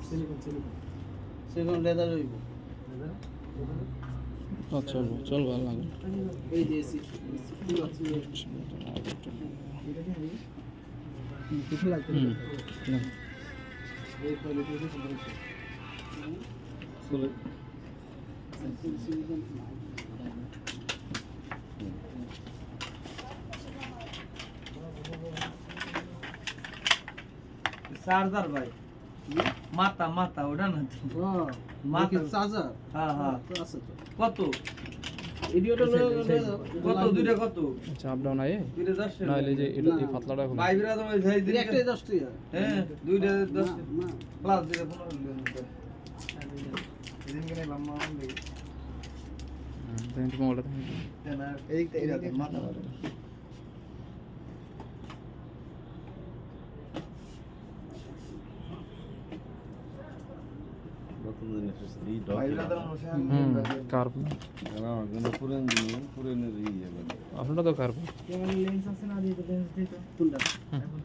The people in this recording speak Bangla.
সিলিকন লেদার হইব। চল চল ভালো লাগে এই যে পুরো আছে কিছু লাগবে না। এই কোয়ালিটি এর সুন্দর আছে। সিলিকন চার্জার ভাই মাথা মাথা ওটা না তো মাথা চার্জার হ্যাঁ হ্যাঁ আছে তো কত ভিডিওটা কত দুইটা কত চাপ ডাউন আয়ে দুইটা 10 না এই যে এটা এই পাতলাটা হলো ভাই বিরা তো ওই যাই দিন একটাই 10 টাকা হ্যাঁ দুইটা 10 না প্লাস দিলে 15 এদিন গেলে লম্বা হবে দেন তুমি ওটা না এই রাতে মাথা মারে নতুন জিনিস এই ভাই ডক বিরা তো মশা কার্ভ না কিন্তু পুরানের ইয়ে আপনারা তো কার্ভ কেমন লেন্স আছে না দিয়ে লেন্স দিতে কোনটা